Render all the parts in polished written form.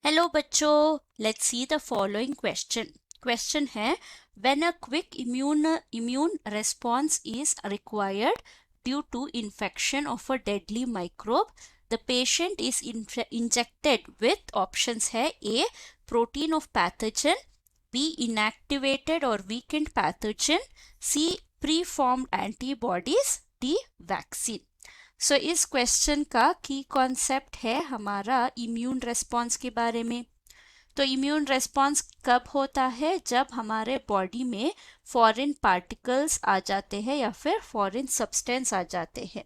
Hello बच्चों, let's see the following question है when a quick immune response is required due to infection of a deadly microbe the patient is injected with options है A protein of pathogen, B inactivated or weakened pathogen, C preformed antibodies, D vaccine. So इस question का की concept है हमारा immune response के बारे में। तो इम्यून रेस्पॉन्स कब होता है? जब हमारे बॉडी में फॉरेन पार्टिकल्स आ जाते हैं या फिर फॉरेन सब्सटेंस आ जाते हैं।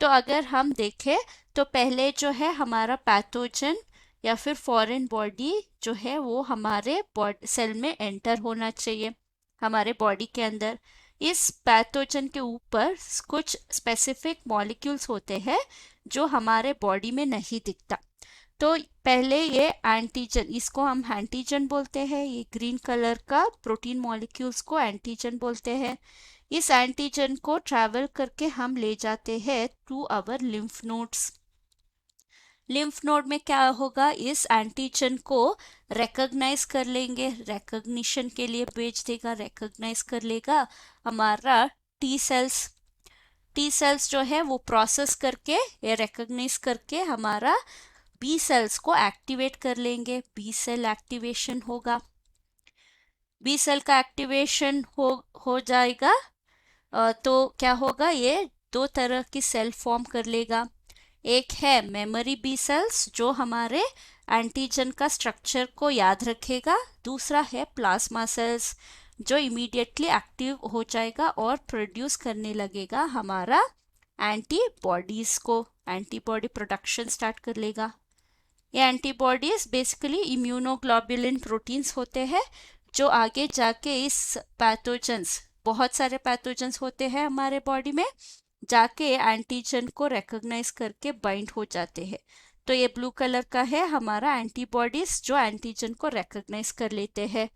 तो अगर हम देखें तो पहले जो है हमारा पैथोजन या फिर फॉरेन बॉडी जो है वो हमारे सेल में एंटर होना चाहिए, हमारे बॉडी के अंदर। इस पैथोजन के ऊपर कुछ स्पेसिफिक मॉलिक्यूल्स होते हैं जो हमारे बॉडी में नहीं दिखता। तो पहले ये एंटीजन, इसको हम एंटीजन बोलते हैं, ये ग्रीन कलर का प्रोटीन मॉलिक्यूल्स को एंटीजन बोलते हैं। इस एंटीजन को ट्रैवल करके हम ले जाते हैं to our lymph nodes. Lymph node में क्या होगा, इस एंटीजन को रिकॉग्नाइज कर लेंगे, रिकॉग्निशन के लिए भेज देगा, रिकॉग्नाइज कर लेगा हमारा टी सेल्स। टी सेल्स जो है वो प्रोसेस करके या रिकॉग्नाइज करके हमारा बी सेल्स को एक्टिवेट कर लेंगे, सेल एक्टिवेशन होगा। बी सेल का एक्टिवेशन हो जाएगा तो क्या होगा, ये दो तरह की सेल फॉर्म कर लेगा। एक है मेमोरी बी सेल्स जो हमारे एंटीजन का स्ट्रक्चर को याद रखेगा, दूसरा है प्लाज्मा सेल्स जो इमीडिएटली एक्टिव हो जाएगा और प्रोड्यूस करने लगेगा हमारा एंटीबॉडीज को, एंटीबॉडी प्रोडक्शन स्टार्ट कर लेगा। ये एंटीबॉडीज बेसिकली इम्यूनोग्लोबुलिन प्रोटीन्स होते हैं जो आगे जाके इस पैथोजेंस, बहुत सारे पैथोजेंस होते हैं हमारे बॉडी में, जाके एंटीजन को रिकॉग्नाइज करके बाइंड हो जाते हैं। तो ये ब्लू कलर का है हमारा एंटीबॉडीज जो एंटीजन को रिकॉग्नाइज कर लेते हैं।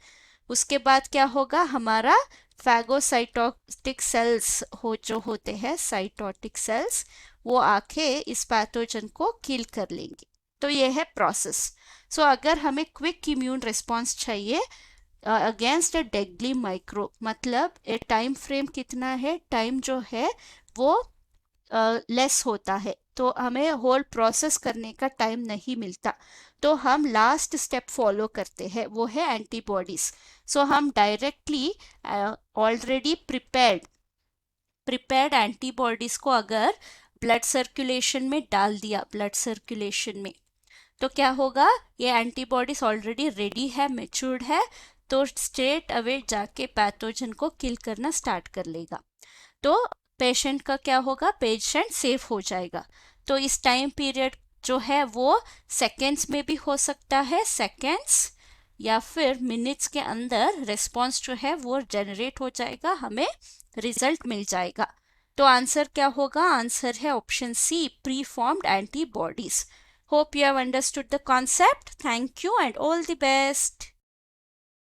उसके बाद क्या होगा, हमारा फैगोसाइटोटिक सेल्स जो होते हैं, साइटोटिक सेल्स, वो आके इस पैथोजन को किल कर लेंगे। तो ये है प्रोसेस। सो अगर हमें क्विक इम्यून रिस्पॉन्स चाहिए अगेंस्ट अ डेडली माइक्रोब, मतलब टाइम फ्रेम कितना है, टाइम जो है वो लेस होता है, तो हमें होल प्रोसेस करने का टाइम नहीं मिलता। तो हम लास्ट स्टेप फॉलो करते हैं, वो है एंटीबॉडीज। सो हम डायरेक्टली ऑलरेडी प्रिपेयर्ड एंटीबॉडीज को अगर ब्लड सर्कुलेशन में डाल दिया, ब्लड सर्कुलेशन में, तो क्या होगा, ये एंटीबॉडीज ऑलरेडी रेडी है, मेच्योर्ड है, तो स्ट्रेट अवे जाके पैथोजन को किल करना स्टार्ट कर लेगा। तो पेशेंट का क्या होगा, पेशेंट सेफ हो जाएगा। तो इस टाइम पीरियड जो है वो सेकेंड्स में भी हो सकता है, सेकेंड्स या फिर मिनट्स के अंदर रिस्पॉन्स जो है वो जनरेट हो जाएगा, हमें रिजल्ट मिल जाएगा। तो आंसर क्या होगा, आंसर है option C, preformed antibodies. Hope you have understood the concept. Thank you and all the best.